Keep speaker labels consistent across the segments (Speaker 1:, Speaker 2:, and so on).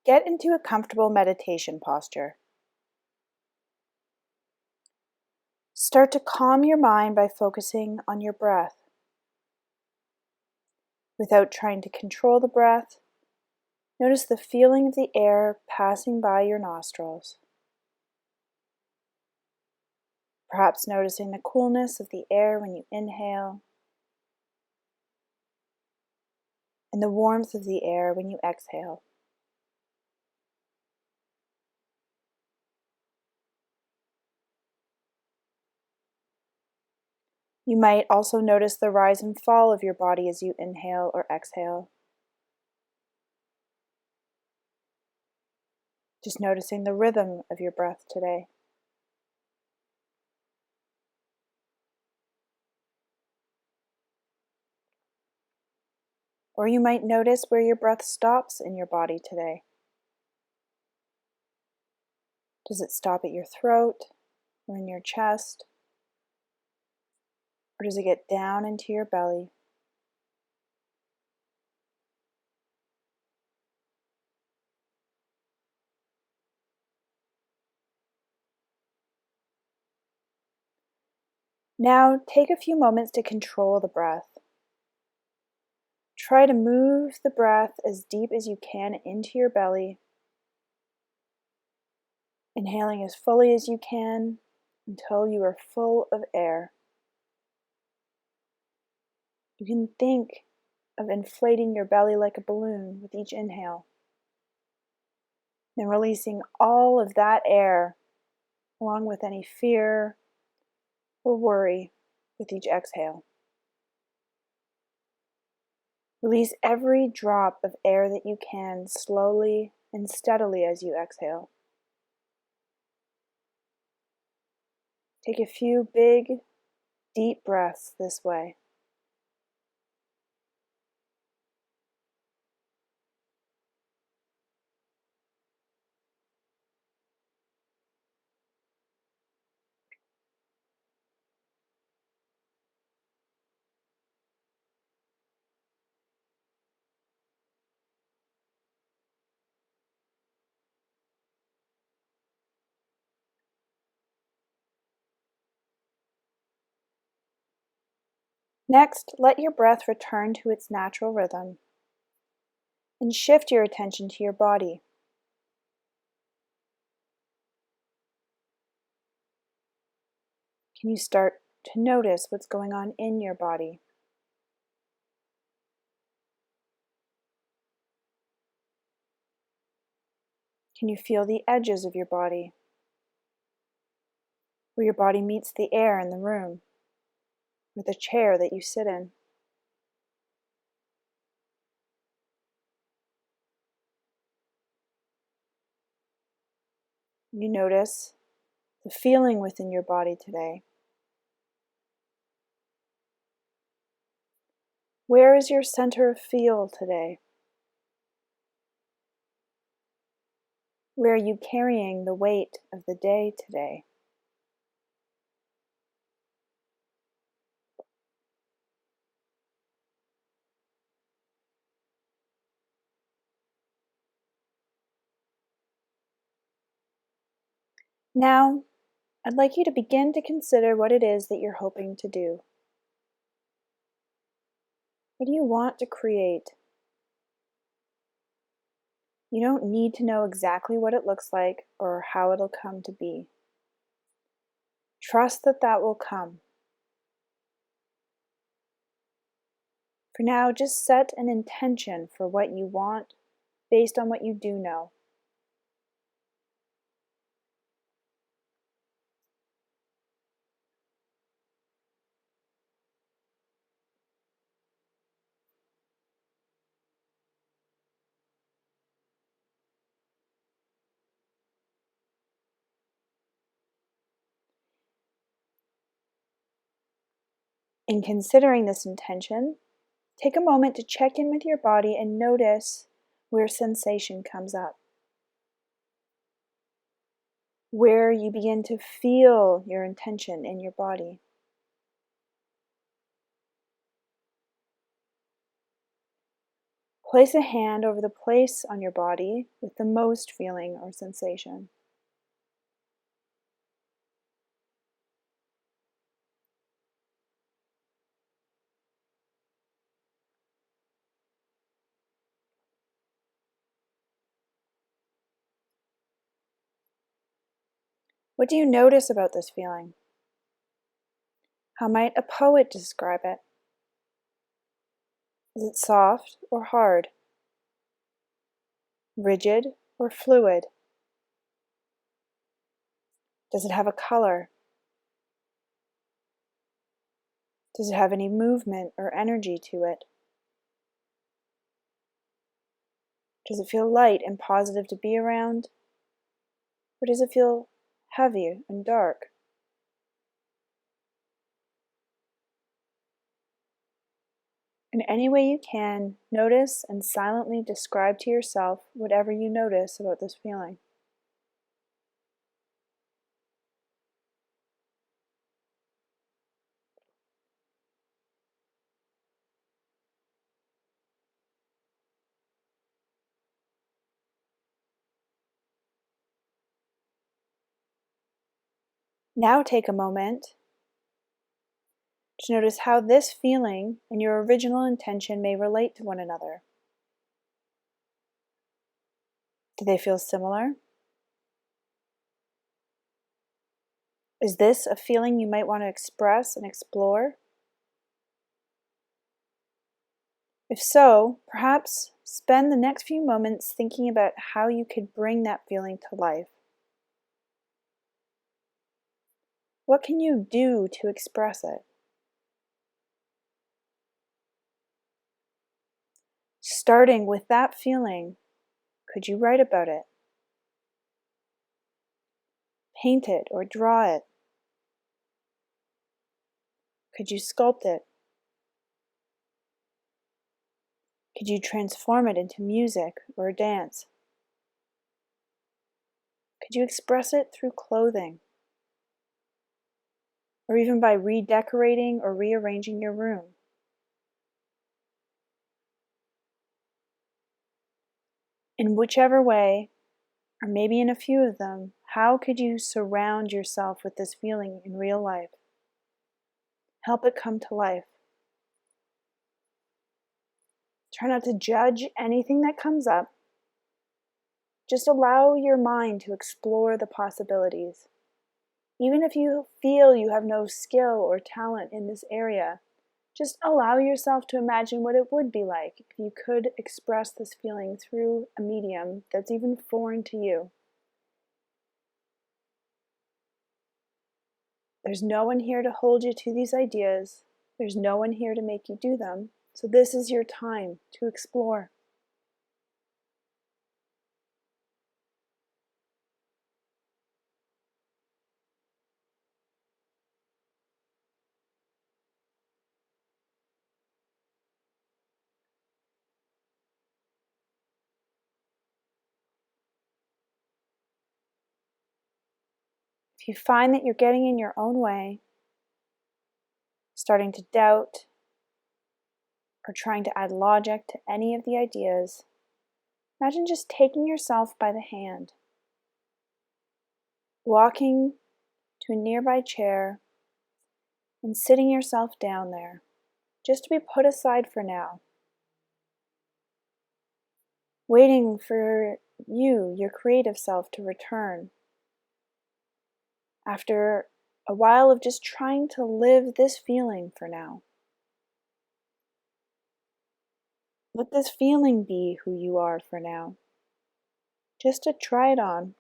Speaker 1: Get into a comfortable meditation posture. Start to calm your mind by focusing on your breath. Without trying to control the breath, notice the feeling of the air passing by your nostrils. Perhaps noticing the coolness of the air when you inhale and the warmth of the air when you exhale. You might also notice the rise and fall of your body as you inhale or exhale. Just noticing the rhythm of your breath today. Or you might notice where your breath stops in your body today. Does it stop at your throat or in your chest? Or does it get down into your belly? Now take a few moments to control the breath. Try to move the breath as deep as you can into your belly, inhaling as fully as you can until you are full of air. You can think of inflating your belly like a balloon with each inhale, then releasing all of that air along with any fear or worry with each exhale. Release every drop of air that you can slowly and steadily as you exhale. Take a few big, deep breaths this way. Next, let your breath return to its natural rhythm and shift your attention to your body. Can you start to notice what's going on in your body? Can you feel the edges of your body, where your body meets the air in the room, or the chair that you sit in? You notice the feeling within your body today. Where is your center of feel today? Where are you carrying the weight of the day today? Now, I'd like you to begin to consider what it is that you're hoping to do. What do you want to create? You don't need to know exactly what it looks like or how it'll come to be. Trust that that will come. For now, just set an intention for what you want based on what you do know. In considering this intention, take a moment to check in with your body and notice where sensation comes up, where you begin to feel your intention in your body. Place a hand over the place on your body with the most feeling or sensation. What do you notice about this feeling? How might a poet describe it? Is it soft or hard? Rigid or fluid? Does it have a color? Does it have any movement or energy to it? Does it feel light and positive to be around? Or does it feel heavy and dark? In any way you can, notice and silently describe to yourself whatever you notice about this feeling. Now take a moment to notice how this feeling and your original intention may relate to one another. Do they feel similar? Is this a feeling you might want to express and explore? If so, perhaps spend the next few moments thinking about how you could bring that feeling to life. What can you do to express it? Starting with that feeling, could you write about it? Paint it or draw it? Could you sculpt it? Could you transform it into music or a dance? Could you express it through clothing? Or even by redecorating or rearranging your room? In whichever way, or maybe in a few of them, how could you surround yourself with this feeling in real life? Help it come to life. Try not to judge anything that comes up. Just allow your mind to explore the possibilities. Even if you feel you have no skill or talent in this area, just allow yourself to imagine what it would be like if you could express this feeling through a medium that's even foreign to you. There's no one here to hold you to these ideas. There's no one here to make you do them. So this is your time to explore. If you find that you're getting in your own way, starting to doubt, or trying to add logic to any of the ideas, imagine just taking yourself by the hand, walking to a nearby chair, and sitting yourself down there, just to be put aside for now, waiting for you, your creative self, to return. After a while of just trying to live this feeling for now. Let this feeling be who you are for now, just to try it on.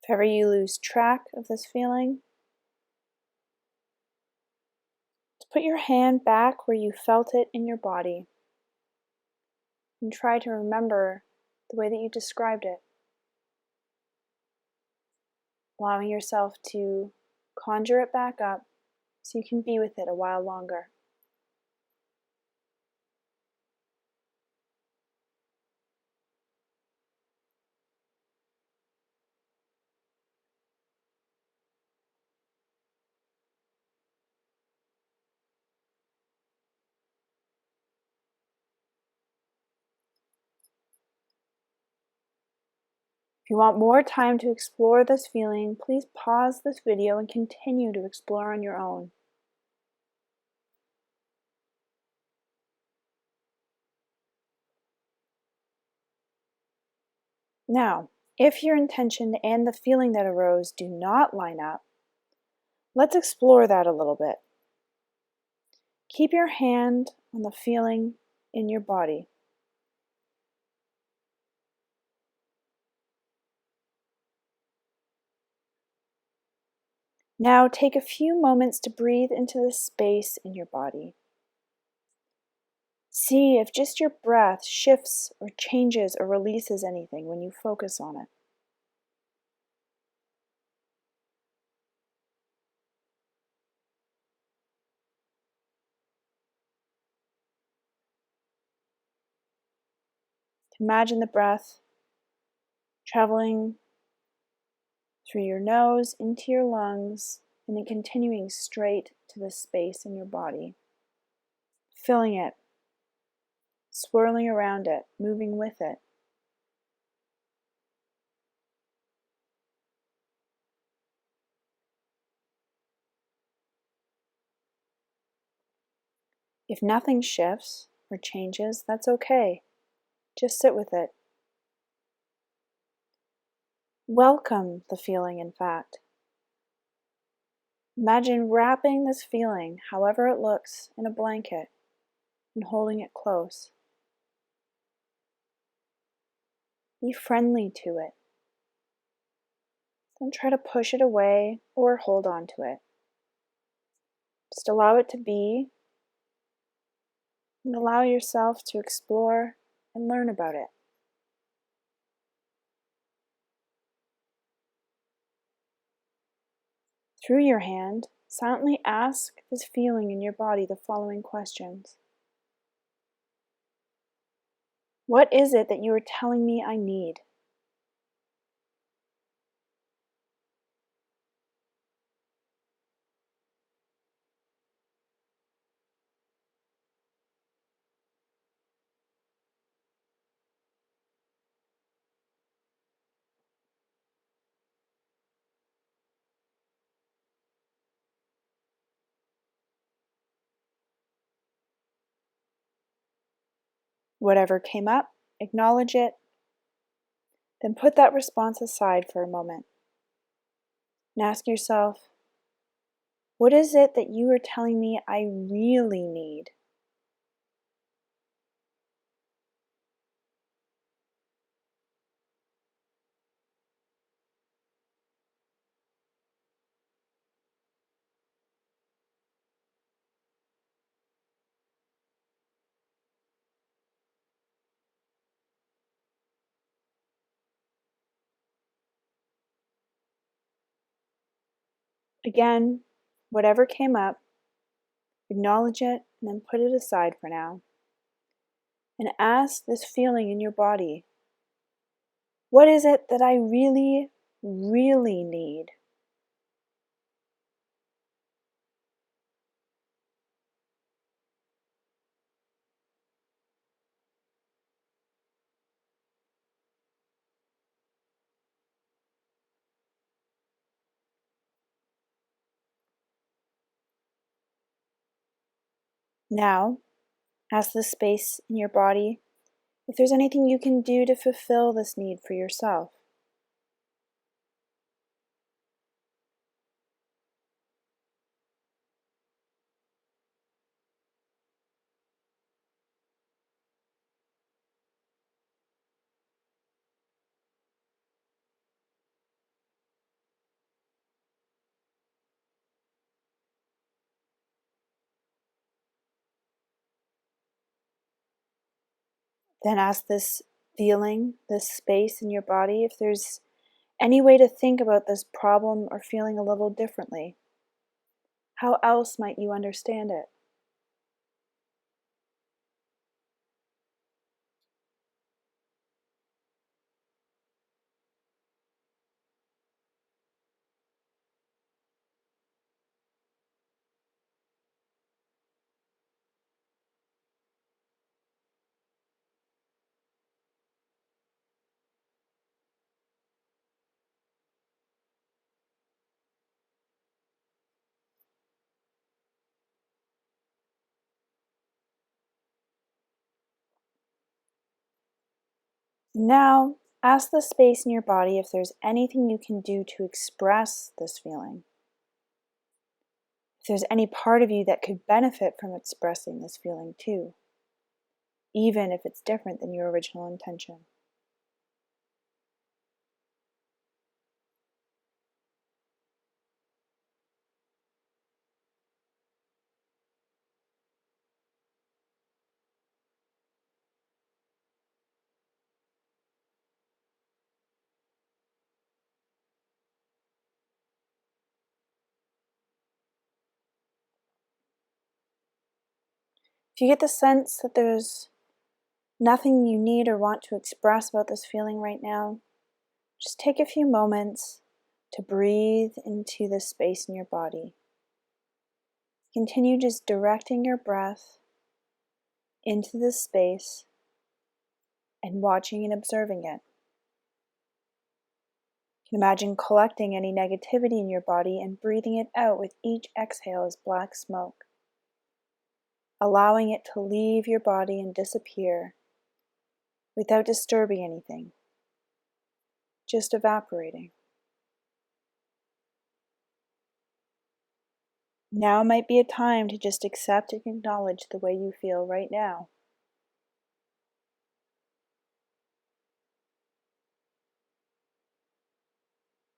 Speaker 1: If ever you lose track of this feeling, just put your hand back where you felt it in your body and try to remember the way that you described it. allowing yourself to conjure it back up so you can be with it a while longer. If you want more time to explore this feeling, please pause this video and continue to explore on your own. Now, if your intention and the feeling that arose do not line up, let's explore that a little bit. Keep your hand on the feeling in your body. Now take a few moments to breathe into the space in your body. See if just your breath shifts or changes or releases anything when you focus on it. Imagine the breath traveling through your nose into your lungs and then continuing straight to the space in your body, filling it, swirling around it, moving with it. If nothing shifts or changes, that's okay. Just sit with it. Welcome the feeling, in fact. Imagine wrapping this feeling, however it looks, in a blanket and holding it close. Be friendly to it. Don't try to push it away or hold on to it. Just allow it to be and allow yourself to explore and learn about it. Through your hand, silently ask this feeling in your body the following questions. What is it that you are telling me I need? Whatever came up, acknowledge it, then put that response aside for a moment and ask yourself, what is it that you are telling me I really need? Again, whatever came up, acknowledge it and then put it aside for now. And ask this feeling in your body, what is it that I really, really need? Now, ask the space in your body if there's anything you can do to fulfill this need for yourself. Then ask this feeling, this space in your body, if there's any way to think about this problem or feeling a little differently? How else might you understand it? Now, ask the space in your body if there's anything you can do to express this feeling. If there's any part of you that could benefit from expressing this feeling too, even if it's different than your original intention. If you get the sense that there's nothing you need or want to express about this feeling right now, just take a few moments to breathe into this space in your body. Continue just directing your breath into this space and watching and observing it. You can imagine collecting any negativity in your body and breathing it out with each exhale as black smoke, allowing it to leave your body and disappear without disturbing anything, just evaporating. Now might be a time to just accept and acknowledge the way you feel right now.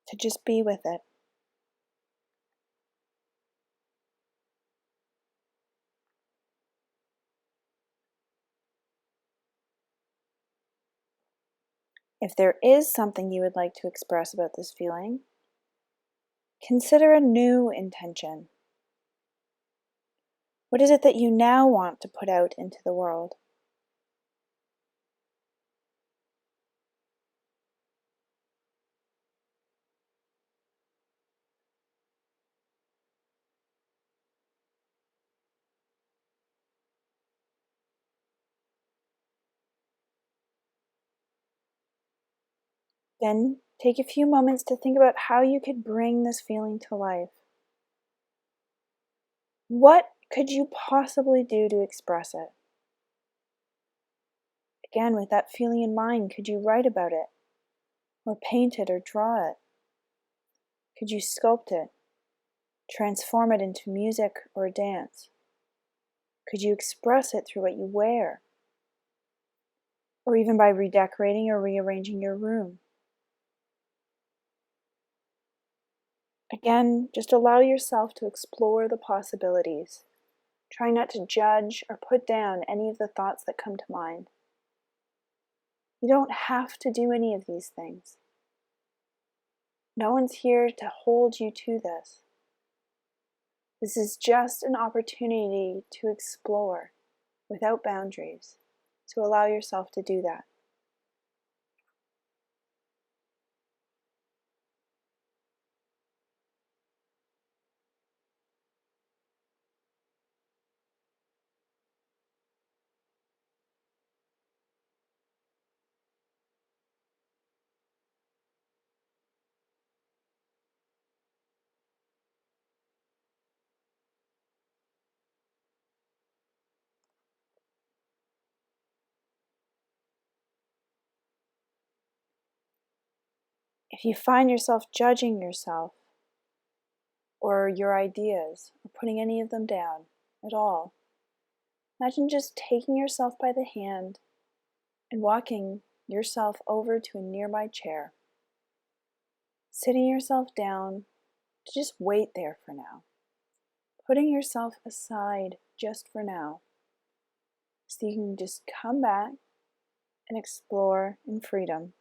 Speaker 1: To just be with it. If there is something you would like to express about this feeling, consider a new intention. What is it that you now want to put out into the world? Then take a few moments to think about how you could bring this feeling to life. What could you possibly do to express it? Again, with that feeling in mind, could you write about it? Or paint it or draw it? Could you sculpt it? Transform it into music or dance? Could you express it through what you wear? Or even by redecorating or rearranging your room? Again, just allow yourself to explore the possibilities. Try not to judge or put down any of the thoughts that come to mind. You don't have to do any of these things. No one's here to hold you to this. This is just an opportunity to explore without boundaries, to allow yourself to do that. If you find yourself judging yourself or your ideas or putting any of them down at all, imagine just taking yourself by the hand and walking yourself over to a nearby chair, sitting yourself down to just wait there for now, putting yourself aside just for now, so you can just come back and explore in freedom.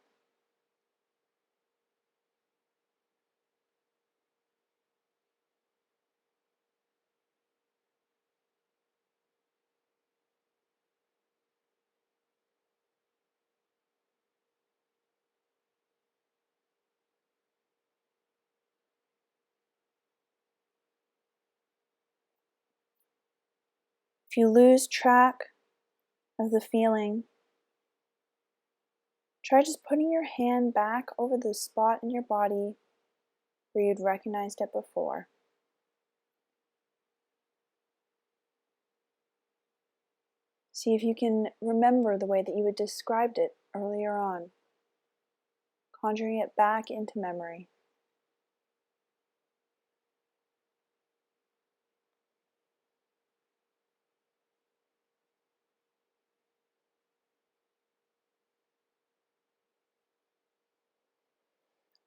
Speaker 1: If you lose track of the feeling, try just putting your hand back over the spot in your body where you'd recognized it before. See if you can remember the way that you had described it earlier on, conjuring it back into memory.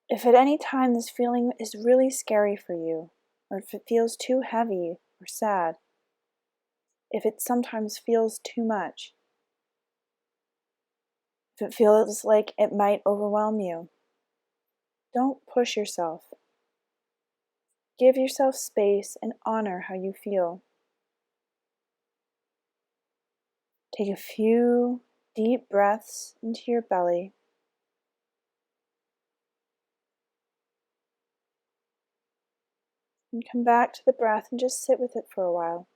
Speaker 1: If at any time this feeling is really scary for you, or if it feels too heavy or sad, if it sometimes feels too much, if it feels like it might overwhelm you, don't push yourself. Give yourself space and honor how you feel. Take a few deep breaths into your belly. And come back to the breath and just sit with it for a while.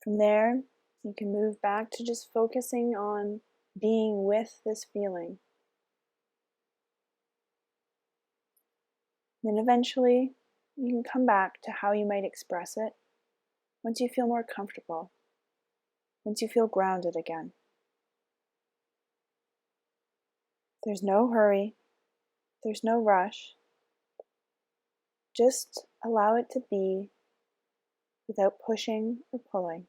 Speaker 1: From there, you can move back to just focusing on being with this feeling. Then eventually, you can come back to how you might express it once you feel more comfortable, once you feel grounded again. There's no hurry, there's no rush. Just allow it to be without pushing or pulling.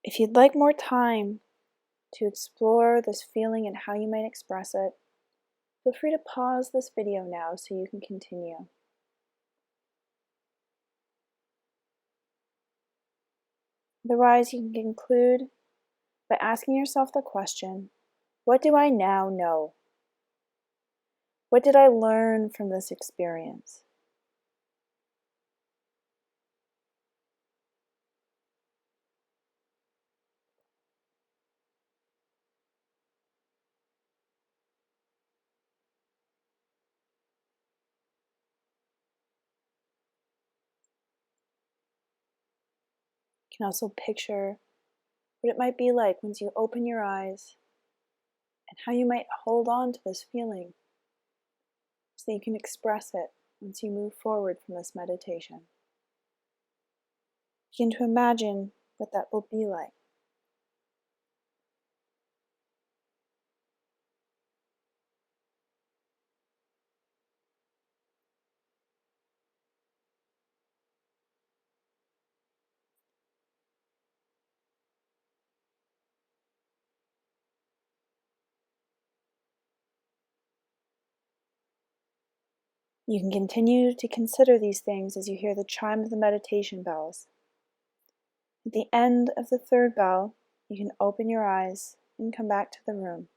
Speaker 1: If you'd like more time to explore this feeling and how you might express it, feel free to pause this video now so you can continue. Otherwise, you can conclude by asking yourself the question, what do I now know? What did I learn from this experience? You can also picture what it might be like once you open your eyes and how you might hold on to this feeling so that you can express it once you move forward from this meditation. Begin to imagine what that will be like. You can continue to consider these things as you hear the chime of the meditation bells. At the end of the third bell, you can open your eyes and come back to the room.